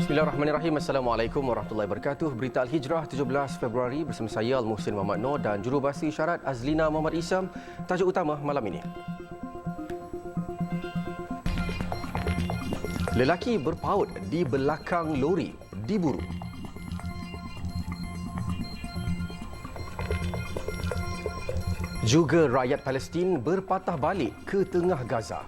Bismillahirrahmanirrahim. Assalamualaikum warahmatullahi wabarakatuh. Berita Al-Hijrah 17 Februari bersama saya Al-Muhsin Muhammad Noor dan jurubahasa isyarat Azlina Muhammad Isam. Tajuk utama malam ini. Lelaki berpaut di belakang lori diburu. Juga rakyat Palestin berpatah balik ke tengah Gaza.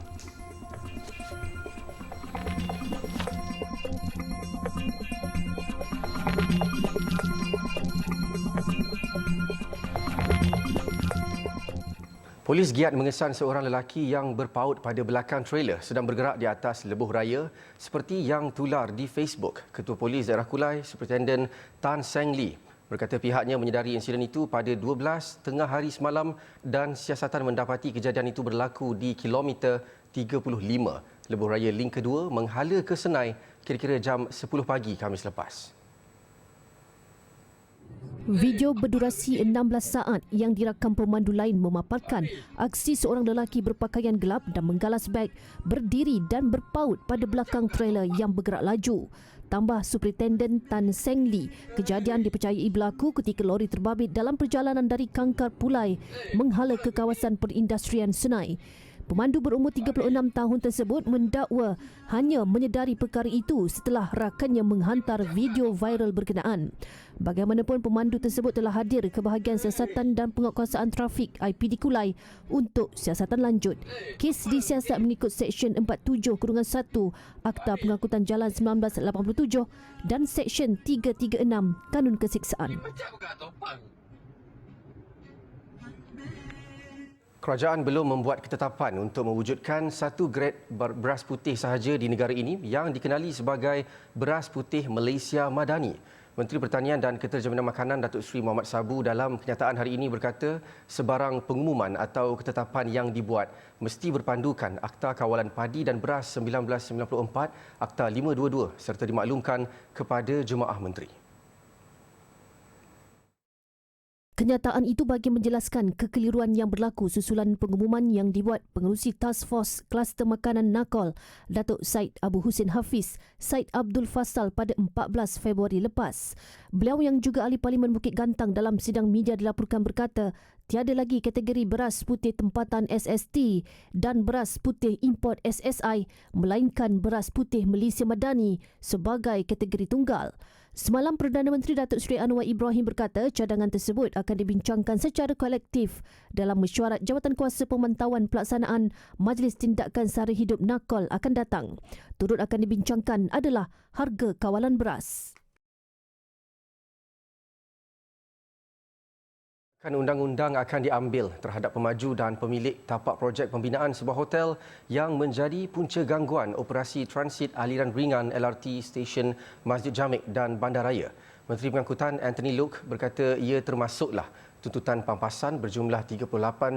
Polis giat mengesan seorang lelaki yang berpaut pada belakang trailer sedang bergerak di atas lebuh raya seperti yang tular di Facebook. Ketua Polis Daerah Kulai, Superintendent Tan Seng Lee, berkata pihaknya menyedari insiden itu pada 12 tengah hari semalam dan siasatan mendapati kejadian itu berlaku di kilometer 35 lebuh raya link kedua menghala ke Senai kira-kira jam 10 pagi Khamis lepas. Video berdurasi 16 saat yang dirakam pemandu lain memaparkan aksi seorang lelaki berpakaian gelap dan menggalas beg berdiri dan berpaut pada belakang trailer yang bergerak laju. Tambah Superintendent Tan Seng Lee, kejadian dipercayai berlaku ketika lori terbabit dalam perjalanan dari Kangkar Pulai menghala ke kawasan perindustrian Senai. Pemandu berumur 36 tahun tersebut mendakwa hanya menyedari perkara itu setelah rakannya menghantar video viral berkenaan. Bagaimanapun, pemandu tersebut telah hadir ke bahagian siasatan dan penguatkuasaan trafik IPD Kulai untuk siasatan lanjut. Kes disiasat mengikut Seksyen 47-1 Akta Pengangkutan Jalan 1987 dan Seksyen 336 Kanun Keseksaan. Kerajaan belum membuat ketetapan untuk mewujudkan satu grade beras putih sahaja di negara ini yang dikenali sebagai beras putih Malaysia Madani. Menteri Pertanian dan Keterjaminan Makanan Datuk Seri Muhammad Sabu dalam kenyataan hari ini berkata sebarang pengumuman atau ketetapan yang dibuat mesti berpandukan Akta Kawalan Padi dan Beras 1994, Akta 522 serta dimaklumkan kepada Jemaah Menteri. Kenyataan itu bagi menjelaskan kekeliruan yang berlaku susulan pengumuman yang dibuat Pengerusi Task Force Kluster Makanan Nakol, Datuk Syed Abu Husin Hafiz, Syed Abdul Fasal pada 14 Februari lepas. Beliau yang juga ahli Parlimen Bukit Gantang dalam sidang media dilaporkan berkata, tiada lagi kategori beras putih tempatan SST dan beras putih import SSI, melainkan beras putih Malaysia Madani sebagai kategori tunggal. Semalam, Perdana Menteri Datuk Seri Anwar Ibrahim berkata cadangan tersebut akan dibincangkan secara kolektif dalam mesyuarat Jawatankuasa Pemantauan Pelaksanaan Majlis Tindakan Sara Hidup Nakol akan datang. Turut akan dibincangkan adalah harga kawalan beras. Undang-undang akan diambil terhadap pemaju dan pemilik tapak projek pembinaan sebuah hotel yang menjadi punca gangguan operasi transit aliran ringan LRT stesen Masjid Jamek dan Bandaraya. Menteri Pengangkutan Anthony Loke berkata ia termasuklah tuntutan pampasan berjumlah 38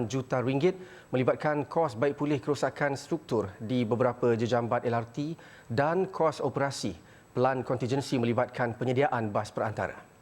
juta ringgit melibatkan kos baik pulih kerosakan struktur di beberapa jejambat LRT dan kos operasi pelan kontingensi melibatkan penyediaan bas perantara.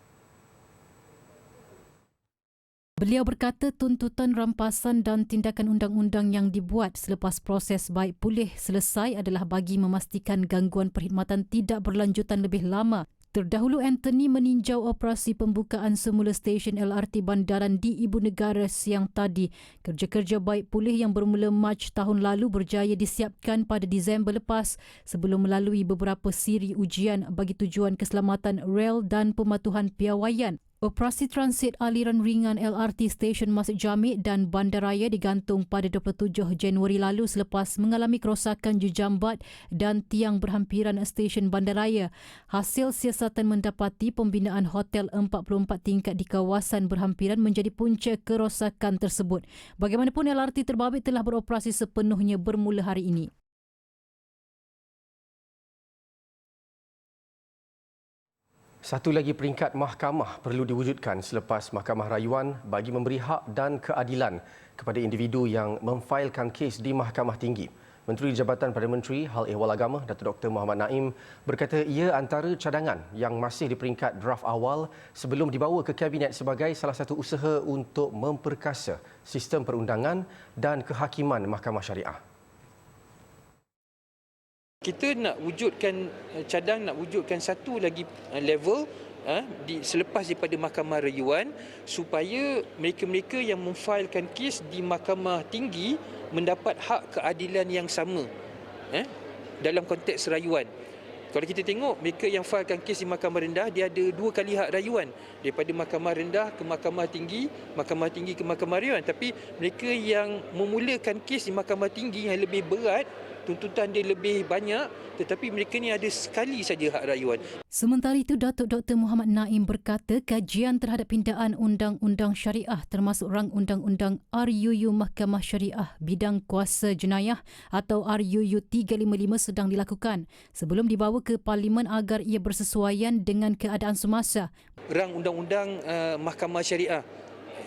Beliau berkata tuntutan rampasan dan tindakan undang-undang yang dibuat selepas proses baik pulih selesai adalah bagi memastikan gangguan perkhidmatan tidak berlanjutan lebih lama. Terdahulu, Anthony meninjau operasi pembukaan semula stesen LRT Bandaran di Ibu Negara siang tadi. Kerja-kerja baik pulih yang bermula Mac tahun lalu berjaya disiapkan pada Disember lepas sebelum melalui beberapa siri ujian bagi tujuan keselamatan rel dan pematuhan piawaian. Operasi transit aliran ringan LRT stesen Masjid Jamek dan Bandaraya digantung pada 27 Januari lalu selepas mengalami kerosakan jejambat dan tiang berhampiran stesen Bandaraya. Hasil siasatan mendapati pembinaan hotel 44 tingkat di kawasan berhampiran menjadi punca kerosakan tersebut. Bagaimanapun, LRT terbabit telah beroperasi sepenuhnya bermula hari ini. Satu lagi peringkat mahkamah perlu diwujudkan selepas Mahkamah Rayuan bagi memberi hak dan keadilan kepada individu yang memfailkan kes di Mahkamah Tinggi. Menteri Jabatan Perdana Menteri Hal Ehwal Agama Datuk Dr. Muhammad Naim berkata ia antara cadangan yang masih di peringkat draft awal sebelum dibawa ke Kabinet sebagai salah satu usaha untuk memperkasa sistem perundangan dan kehakiman Mahkamah Syariah. Kita nak wujudkan nak wujudkan satu lagi level selepas daripada mahkamah rayuan supaya mereka-mereka yang memfailkan kes di mahkamah tinggi mendapat hak keadilan yang sama dalam konteks rayuan. Kalau kita tengok mereka yang failkan kes di mahkamah rendah, dia ada 2 kali hak rayuan daripada mahkamah rendah ke mahkamah tinggi ke mahkamah rayuan. Tapi mereka yang memulakan kes di mahkamah tinggi yang lebih berat, tuntutan dia lebih banyak, tetapi mereka ni ada sekali saja hak rayuan. Sementara itu, Datuk Dr. Muhammad Naim berkata kajian terhadap pindaan undang-undang syariah termasuk rang undang-undang RUU Mahkamah Syariah Bidang Kuasa Jenayah atau RUU 355 sedang dilakukan sebelum dibawa ke Parlimen agar ia bersesuaian dengan keadaan semasa. Rang undang-undang Mahkamah Syariah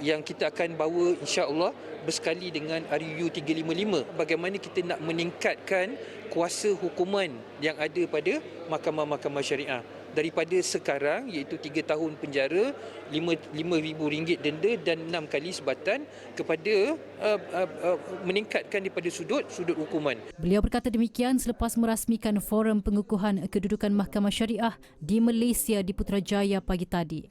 yang kita akan bawa insya-Allah bersekali dengan RUU 355. Bagaimana kita nak meningkatkan kuasa hukuman yang ada pada mahkamah-mahkamah syariah daripada sekarang iaitu 3 tahun penjara, RM5,000 denda dan 6 kali sebatan kepada meningkatkan daripada sudut hukuman. Beliau berkata demikian selepas merasmikan Forum Pengukuhan Kedudukan Mahkamah Syariah di Malaysia di Putrajaya pagi tadi.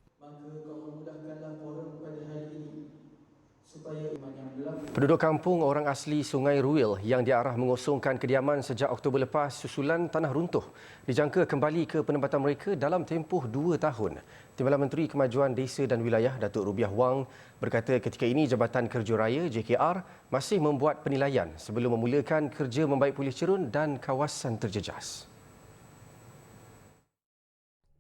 Penduduk kampung orang asli Sungai Ruil yang diarah mengosongkan kediaman sejak Oktober lepas susulan tanah runtuh dijangka kembali ke penempatan mereka dalam tempoh 2 tahun. Timbalan Menteri Kemajuan Desa dan Wilayah Datuk Rubiah Wang berkata ketika ini Jabatan Kerja Raya JKR masih membuat penilaian sebelum memulakan kerja membaik pulih cerun dan kawasan terjejas.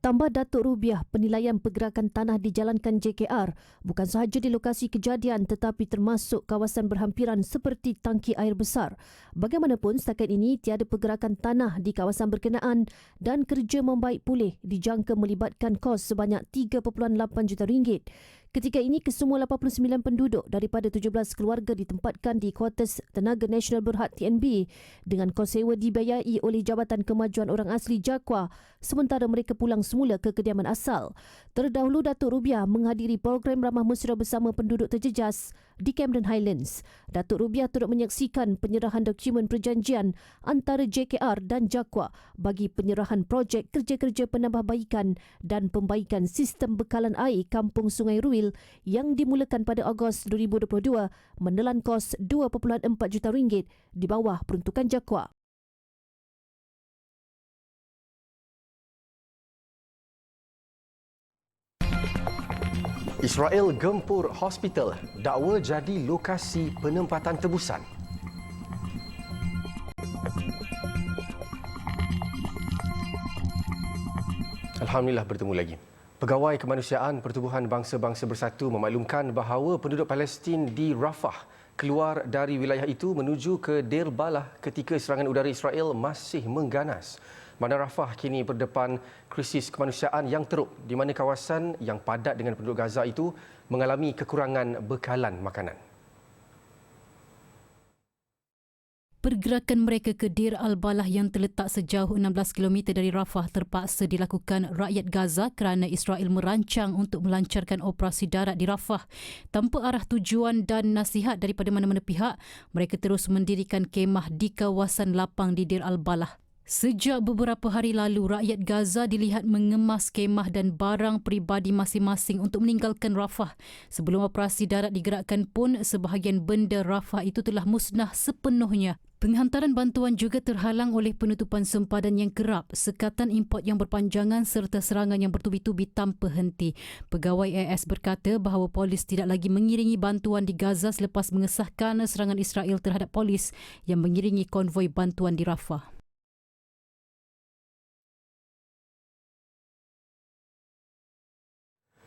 Tambah Datuk Rubiah, penilaian pergerakan tanah dijalankan JKR bukan sahaja di lokasi kejadian tetapi termasuk kawasan berhampiran seperti tangki air besar. Bagaimanapun setakat ini tiada pergerakan tanah di kawasan berkenaan dan kerja membaik pulih dijangka melibatkan kos sebanyak RM3.8 juta. Ketika ini, kesemua 89 penduduk daripada 17 keluarga ditempatkan di Kuartus Tenaga Nasional Berhad TNB dengan kos sewa dibiayai oleh Jabatan Kemajuan Orang Asli JAKWA sementara mereka pulang semula ke kediaman asal. Terdahulu, Datuk Rubiah menghadiri program ramah mesra bersama penduduk terjejas di Cameron Highlands. Datuk Rubiah turut menyaksikan penyerahan dokumen perjanjian antara JKR dan JAKWA bagi penyerahan projek kerja-kerja penambahbaikan dan pembaikan sistem bekalan air Kampung Sungai Ruil yang dimulakan pada Ogos 2022 menelan kos RM2.4 juta di bawah peruntukan JAKWA. Israel gempur hospital, dakwa jadi lokasi penempatan tebusan. Alhamdulillah bertemu lagi. Pegawai Kemanusiaan Pertubuhan Bangsa-Bangsa Bersatu memaklumkan bahawa penduduk Palestin di Rafah keluar dari wilayah itu menuju ke Deir Balah ketika serangan udara Israel masih mengganas. Bandar Rafah kini berdepan krisis kemanusiaan yang teruk di mana kawasan yang padat dengan penduduk Gaza itu mengalami kekurangan bekalan makanan. Pergerakan mereka ke Deir al-Balah yang terletak sejauh 16 km dari Rafah terpaksa dilakukan rakyat Gaza kerana Israel merancang untuk melancarkan operasi darat di Rafah. Tanpa arah tujuan dan nasihat daripada mana-mana pihak, mereka terus mendirikan kemah di kawasan lapang di Deir al-Balah. Sejak beberapa hari lalu, rakyat Gaza dilihat mengemas kemah dan barang peribadi masing-masing untuk meninggalkan Rafah. Sebelum operasi darat digerakkan pun, sebahagian benda Rafah itu telah musnah sepenuhnya. Penghantaran bantuan juga terhalang oleh penutupan sempadan yang kerap, sekatan import yang berpanjangan serta serangan yang bertubi-tubi tanpa henti. Pegawai AS berkata bahawa polis tidak lagi mengiringi bantuan di Gaza selepas mengesahkan serangan Israel terhadap polis yang mengiringi konvoi bantuan di Rafah.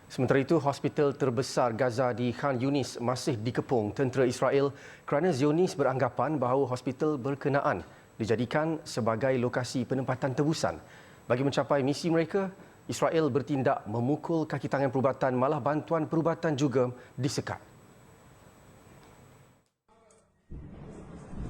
Sementara itu, hospital terbesar Gaza di Khan Yunis masih dikepung tentera Israel kerana Zionis beranggapan bahawa hospital berkenaan dijadikan sebagai lokasi penempatan tebusan. Bagi mencapai misi mereka, Israel bertindak memukul kaki tangan perubatan, malah bantuan perubatan juga disekat.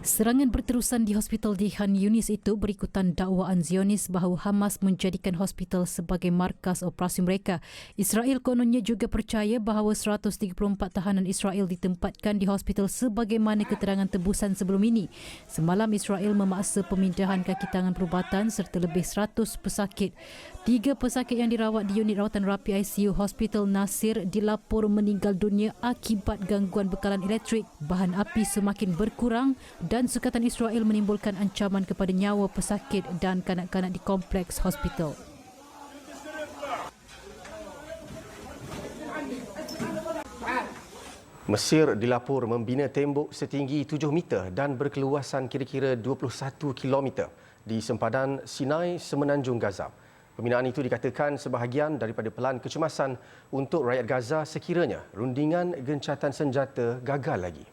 Serangan berterusan di hospital di Khan Yunis itu berikutan dakwaan Zionis bahawa Hamas menjadikan hospital sebagai markas operasi mereka. Israel kononnya juga percaya bahawa 134 tahanan Israel ditempatkan di hospital sebagaimana keterangan tebusan sebelum ini. Semalam Israel memaksa pemindahan kaki tangan perubatan serta lebih 100 pesakit. 3 pesakit yang dirawat di unit rawatan rapi ICU Hospital Nasir dilapor meninggal dunia akibat gangguan bekalan elektrik. Bahan api semakin berkurang dan sukatan Israel menimbulkan ancaman kepada nyawa pesakit dan kanak-kanak di kompleks hospital. Mesir dilapor membina tembok setinggi 7 meter dan berkeluasan kira-kira 21 kilometer di sempadan Sinai Semenanjung Gaza. Pembinaan itu dikatakan sebahagian daripada pelan kecemasan untuk rakyat Gaza sekiranya rundingan gencatan senjata gagal lagi.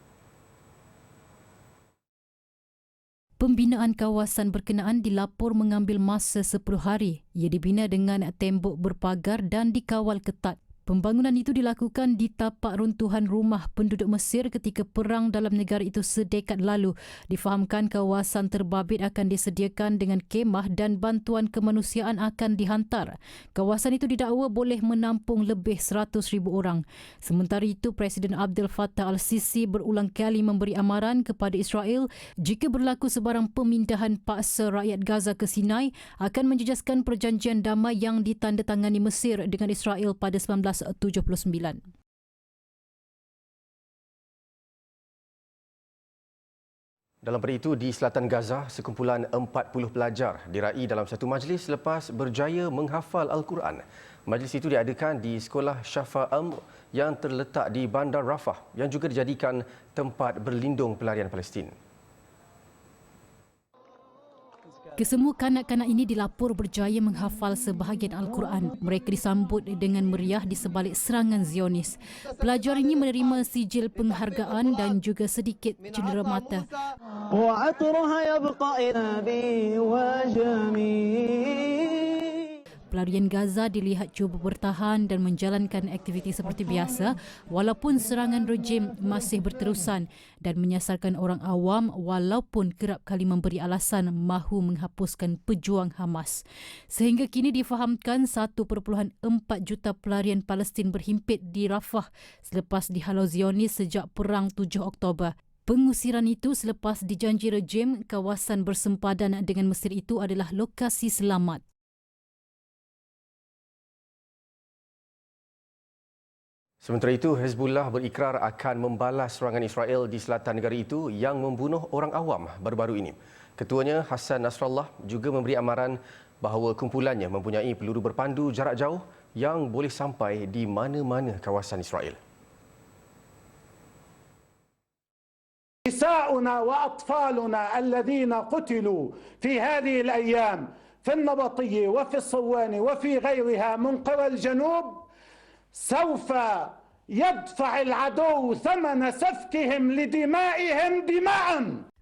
Pembinaan kawasan berkenaan dilapor mengambil masa 10 hari. Ia dibina dengan tembok berpagar dan dikawal ketat. Pembangunan itu dilakukan di tapak runtuhan rumah penduduk Mesir ketika perang dalam negara itu sedekad lalu. Difahamkan kawasan terbabit akan disediakan dengan kemah dan bantuan kemanusiaan akan dihantar. Kawasan itu didakwa boleh menampung lebih 100,000 orang. Sementara itu, Presiden Abdel Fattah al-Sisi berulang kali memberi amaran kepada Israel jika berlaku sebarang pemindahan paksa rakyat Gaza ke Sinai akan menjejaskan perjanjian damai yang ditandatangani Mesir dengan Israel pada 1979. Dalam pada itu, di selatan Gaza, sekumpulan 40 pelajar diraih dalam satu majlis selepas berjaya menghafal Al-Quran. Majlis itu diadakan di Sekolah Shafa yang terletak di Bandar Rafah yang juga dijadikan tempat berlindung pelarian Palestin. Kesemua kanak-kanak ini dilapor berjaya menghafal sebahagian Al-Quran. Mereka disambut dengan meriah di sebalik serangan Zionis. Pelajar ini menerima sijil penghargaan dan juga sedikit cendera mata. Pelarian Gaza dilihat cuba bertahan dan menjalankan aktiviti seperti biasa walaupun serangan rejim masih berterusan dan menyasarkan orang awam walaupun kerap kali memberi alasan mahu menghapuskan pejuang Hamas. Sehingga kini difahamkan 1.4 juta pelarian Palestin berhimpit di Rafah selepas dihalau Zionis sejak Perang 7 Oktober. Pengusiran itu selepas dijanji rejim kawasan bersempadan dengan Mesir itu adalah lokasi selamat. Sementara itu, Hezbollah berikrar akan membalas serangan Israel di selatan negara itu yang membunuh orang awam baru-baru ini. Ketuanya Hassan Nasrallah juga memberi amaran bahawa kumpulannya mempunyai peluru berpandu jarak jauh yang boleh sampai di mana-mana kawasan Israel. نساؤنا وأطفالنا الذين قتلوا في هذه الأيام في النبطية وفي الصوان وفي غيرها من قرى الجنوب سوف يدفع العدو ثمن سفكهم لدمائهم دماء.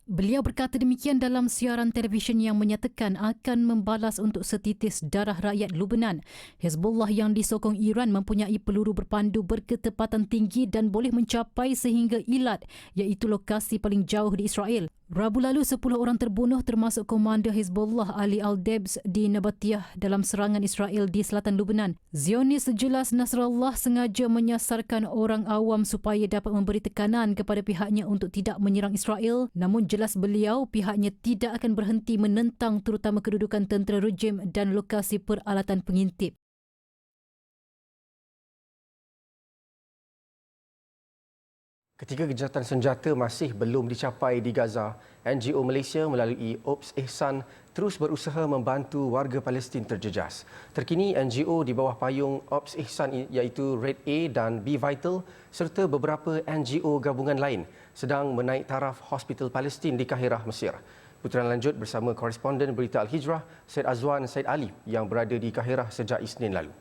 Beliau berkata demikian dalam siaran televisyen yang menyatakan akan membalas untuk setitis darah rakyat Lebanon. Hezbollah yang disokong Iran mempunyai peluru berpandu berketepatan tinggi dan boleh mencapai sehingga Eilat, iaitu lokasi paling jauh di Israel. Rabu lalu 10 orang terbunuh termasuk komander Hezbollah Ali Al-Debs di Nabatiyah dalam serangan Israel di selatan Lebanon. Zionis jelas Nasrallah sengaja menyasarkan orang awam supaya dapat memberi tekanan kepada pihaknya untuk tidak menyerang Israel, namun jelas beliau pihaknya tidak akan berhenti menentang terutama kedudukan tentera rejim dan lokasi peralatan pengintip. Ketika gencatan senjata masih belum dicapai di Gaza, NGO Malaysia melalui Ops Ihsan terus berusaha membantu warga Palestin terjejas. Terkini NGO di bawah payung Ops Ihsan iaitu Red A dan Be Vital serta beberapa NGO gabungan lain sedang menaik taraf Hospital Palestin di Kahirah, Mesir. Putaran lanjut bersama koresponden Berita Al-Hijrah Syed Azwan Syed Ali yang berada di Kahirah sejak Isnin lalu.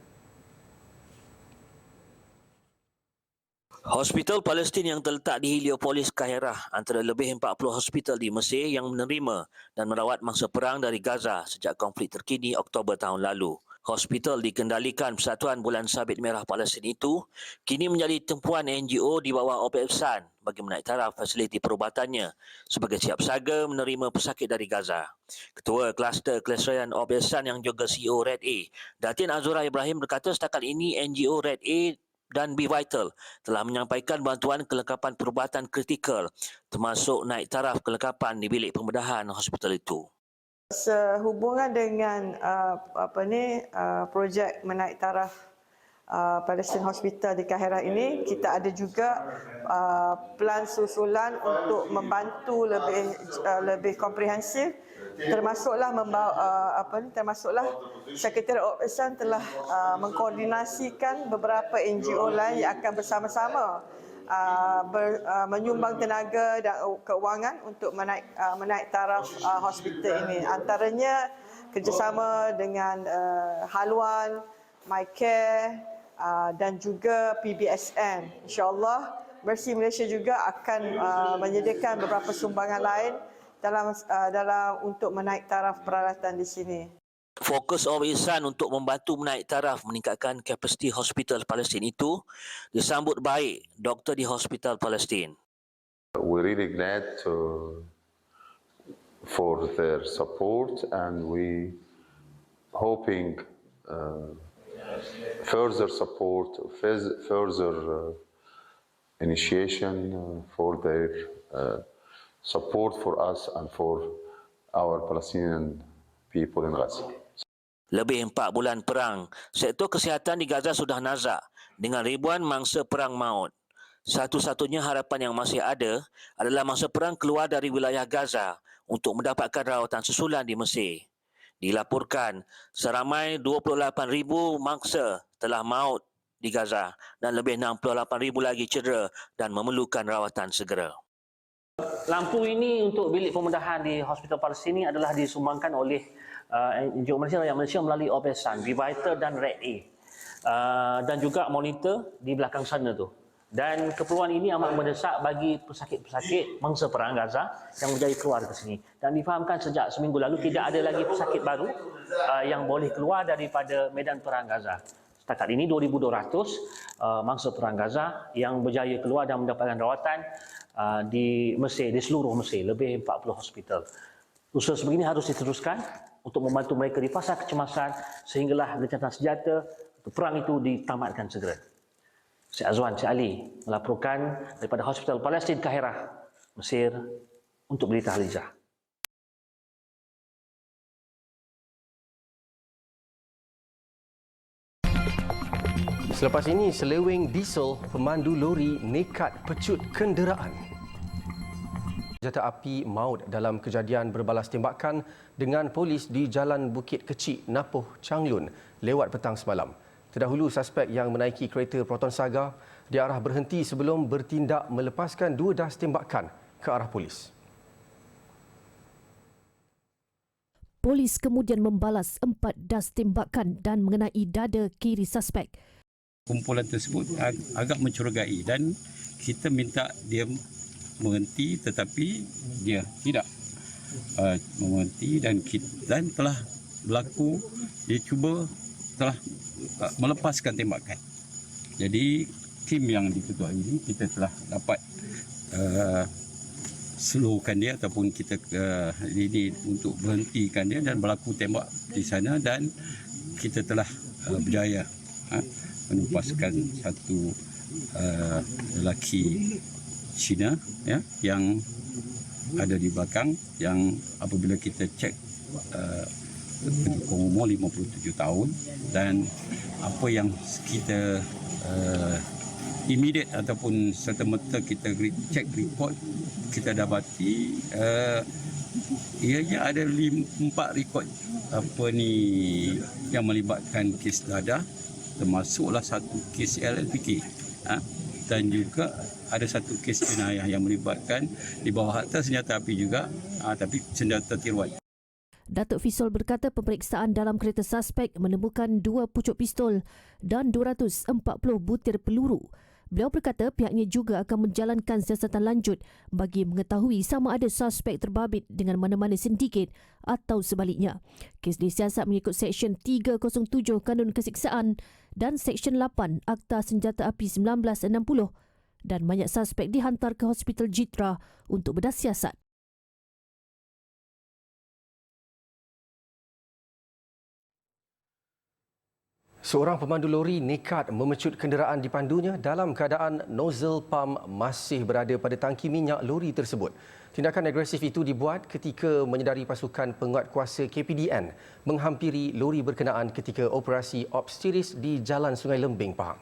Hospital Palestin yang terletak di Heliopolis, Kahirah, antara lebih 40 hospital di Mesir yang menerima dan merawat mangsa perang dari Gaza sejak konflik terkini Oktober tahun lalu. Hospital dikendalikan Persatuan Bulan Sabit Merah Palestin itu kini menjadi tumpuan NGO di bawah OPEP-SAN bagi menaik taraf fasiliti perubatannya sebagai siap saga menerima pesakit dari Gaza. Ketua Kluster Kelestarian OPEP-SAN yang juga CEO Red A, Datin Azura Ibrahim berkata setakat ini NGO Red A dan Be Vital telah menyampaikan bantuan kelengkapan perubatan kritikal termasuk naik taraf kelengkapan di bilik pembedahan hospital itu. Sehubungan dengan projek menaik taraf Palestine Hospital di Kahirah ini, kita ada juga plan susulan untuk membantu lebih komprehensif, termasuklah Sekretariat OPEP-SAN telah mengkoordinasikan beberapa NGO lain yang akan bersama-sama menyumbang tenaga dan keuangan untuk menaik taraf hospital ini. Antaranya kerjasama dengan Haluan, MyCare dan juga PBSN. InsyaAllah Mercy Malaysia juga akan menyediakan beberapa sumbangan lain dalam untuk menaik taraf peralatan di sini. Fokus OPEP-SAN untuk membantu menaik taraf meningkatkan kapasiti hospital Palestin itu disambut baik doktor di hospital Palestin. We're really glad for their support and we hoping further support, further initiation for their support for us and for our Palestinian people in Gaza. Lebih 4 bulan perang, sektor kesihatan di Gaza sudah nazak dengan ribuan mangsa perang maut. Satu-satunya harapan yang masih ada adalah mangsa perang keluar dari wilayah Gaza untuk mendapatkan rawatan susulan di Mesir. Dilaporkan seramai 28,000 mangsa telah maut di Gaza dan lebih 68,000 lagi cedera dan memerlukan rawatan segera. Lampu ini untuk bilik pembedahan di Hospital Palestin ini adalah disumbangkan oleh NGO Malaysia Rakyat Malaysia melalui OPEP-SAN, Be Vital dan Red A. Dan juga monitor di belakang sana tu. Dan keperluan ini amat mendesak bagi pesakit-pesakit mangsa perang Gaza yang menjadi keluar ke sini. Dan difahamkan sejak seminggu lalu tidak ada lagi pesakit baru yang boleh keluar daripada medan perang Gaza. Setakat ini 2,200 mangsa perang Gaza yang berjaya keluar dan mendapatkan rawatan di Mesir, di seluruh Mesir, lebih 40 hospital. Usaha sebegini harus diteruskan untuk membantu mereka di fasa kecemasan sehinggalah gencatan senjata perang itu ditamatkan segera. Syed Azwan, Syed Ali melaporkan daripada Hospital Palestin Kahirah, Mesir untuk Berita Halizah. Selepas ini, seleweng diesel pemandu lori nekat pecut kenderaan. Senjata api maut dalam kejadian berbalas tembakan dengan polis di Jalan Bukit Kecik, Napoh, Changlun lewat petang semalam. Terdahulu, suspek yang menaiki kereta Proton Saga diarah berhenti sebelum bertindak melepaskan 2 das tembakan ke arah polis. Polis kemudian membalas 4 das tembakan dan mengenai dada kiri suspek. Kumpulan tersebut agak mencurigai dan kita minta dia menghenti, tetapi dia tidak menghenti dan telah berlaku, dia telah melepaskan tembakan. Jadi tim yang diketuai ini kita telah dapat slowkan dia ataupun kita lead untuk berhentikan dia dan berlaku tembak di sana dan kita telah berjaya menempaskan satu lelaki Cina yang ada di belakang yang apabila kita cek pendukung umur 57 tahun dan apa yang kita immediate ataupun serta-merta kita cek report kita dapati ianya ada 4 rekod yang melibatkan kes dadah, termasuklah satu kes LLPK dan juga ada satu kes jenayah yang melibatkan di bawah harta senjata api juga tapi senjata tiruan. Datuk Fisol berkata pemeriksaan dalam kereta suspek menemukan 2 pucuk pistol dan 240 butir peluru. Beliau berkata pihaknya juga akan menjalankan siasatan lanjut bagi mengetahui sama ada suspek terbabit dengan mana-mana sindiket atau sebaliknya. Kes disiasat mengikut Seksyen 307 Kanun Kesiksaan dan Seksyen 8 Akta Senjata Api 1960 dan banyak suspek dihantar ke Hospital Jitra untuk bedah siasat. Seorang pemandu lori nekat memecut kenderaan dipandunya dalam keadaan nozzle pump masih berada pada tangki minyak lori tersebut. Tindakan agresif itu dibuat ketika menyedari pasukan penguatkuasa KPDN menghampiri lori berkenaan ketika operasi Ops Tiris di Jalan Sungai Lembing, Pahang.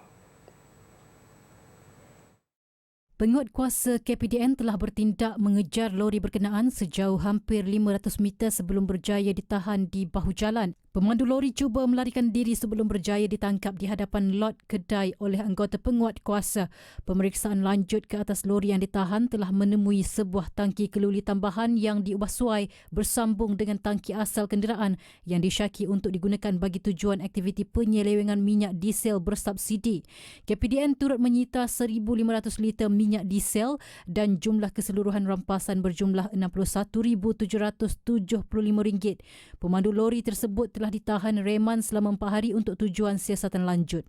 Penguatkuasa KPDN telah bertindak mengejar lori berkenaan sejauh hampir 500 meter sebelum berjaya ditahan di bahu jalan. Pemandu lori cuba melarikan diri sebelum berjaya ditangkap di hadapan lot kedai oleh anggota penguatkuasa. Pemeriksaan lanjut ke atas lori yang ditahan telah menemui sebuah tangki keluli tambahan yang diubah suai bersambung dengan tangki asal kenderaan yang disyaki untuk digunakan bagi tujuan aktiviti penyelewengan minyak diesel bersubsidi. KPDN turut menyita 1,500 liter minyak diesel dan jumlah keseluruhan rampasan berjumlah RM61,775. Pemandu lori tersebut telah ditahan reman selama 4 hari untuk tujuan siasatan lanjut.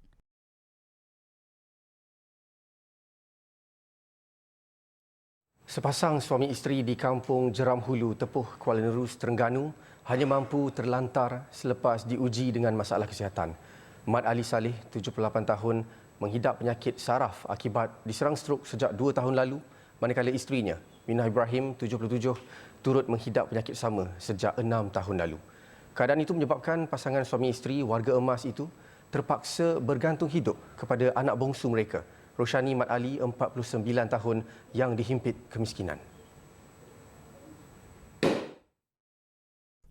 Sepasang suami isteri di kampung Jeram Hulu, Tepuh, Kuala Nerus, Terengganu hanya mampu terlantar selepas diuji dengan masalah kesihatan. Mat Ali Saleh, 78 tahun, menghidap penyakit saraf akibat diserang strok sejak 2 tahun lalu, manakala isterinya, Minah Ibrahim, 77, turut menghidap penyakit sama sejak 6 tahun lalu. Keadaan itu menyebabkan pasangan suami isteri warga emas itu terpaksa bergantung hidup kepada anak bongsu mereka, Roshani Mat Ali, 49 tahun, yang dihimpit kemiskinan.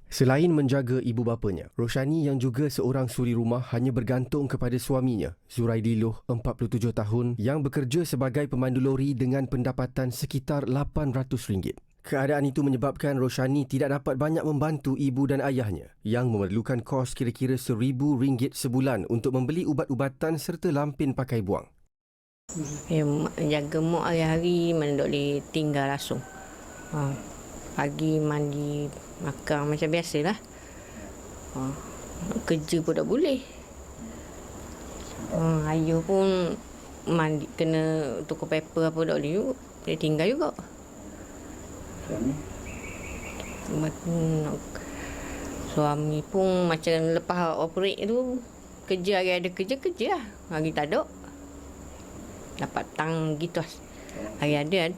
Selain menjaga ibu bapanya, Roshani yang juga seorang suri rumah hanya bergantung kepada suaminya, Zuraidi Loh, 47 tahun, yang bekerja sebagai pemandu lori dengan pendapatan sekitar RM800. Keadaan itu menyebabkan Roshani tidak dapat banyak membantu ibu dan ayahnya yang memerlukan kos kira-kira RM1,000 sebulan untuk membeli ubat-ubatan serta lampin pakai buang. Jaga mak hari-hari, mana dok boleh tinggal langsung. Pagi mandi, makan macam biasalah. Kerja pun tak boleh. Ayuh pun mandi, kena tukar paper apa tak boleh juga. Dia tinggal juga. Suami pun macam lepas operate tu, kerja hari ada kerja lah. Hari tak ada. Dapat tang gitu. Hari ada.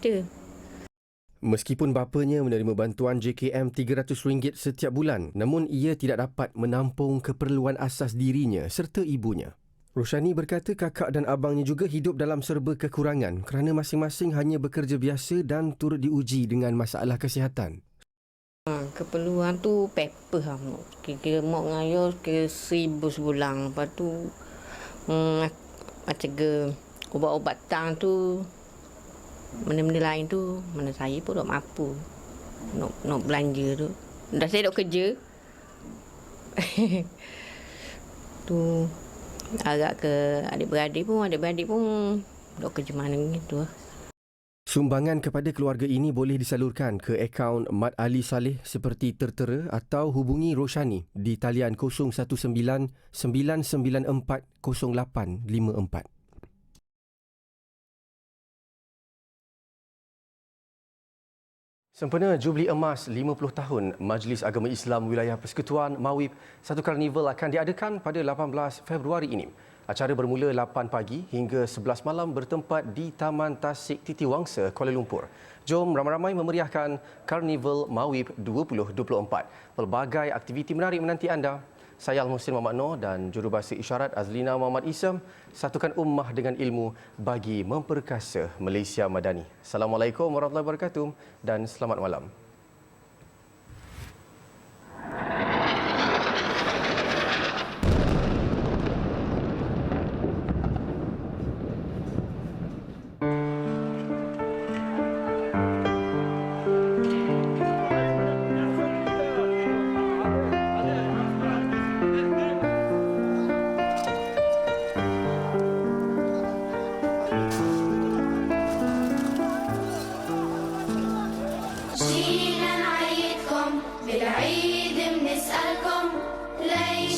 Meskipun bapanya menerima bantuan JKM RM300 setiap bulan, namun ia tidak dapat menampung keperluan asas dirinya serta ibunya. Roshani berkata kakak dan abangnya juga hidup dalam serba kekurangan kerana masing-masing hanya bekerja biasa dan turut diuji dengan masalah kesihatan. Keperluan tu paper lah. Kira mak ngayur ke 1,000 sebulan. Lepas tu macam ke ubat-ubatan tu, benda-benda lain tu, mana saya pun tak mampu nak belanja tu. Dah saya dok kerja. Tu agak ke adik-beradik pun dok kerja mana gitu. Sumbangan kepada keluarga ini boleh disalurkan ke akaun Mat Ali Saleh seperti tertera atau hubungi Roshani di talian 019 994 0854. Sempena Jubli Emas 50 tahun Majlis Agama Islam Wilayah Persekutuan Mawib, satu karnival akan diadakan pada 18 Februari ini. Acara bermula 8 pagi hingga 11 malam bertempat di Taman Tasik Titi Wangsa, Kuala Lumpur. Jom ramai-ramai memeriahkan Karnival Mawib 2024. Pelbagai aktiviti menarik menanti anda. Saya Al-Muhsin Muhammad Noor dan Jurubahasa Isyarat Azlina Muhammad Isam, satukan ummah dengan ilmu bagi memperkasa Malaysia Madani. Assalamualaikum warahmatullahi wabarakatuh dan selamat malam. Malaysia.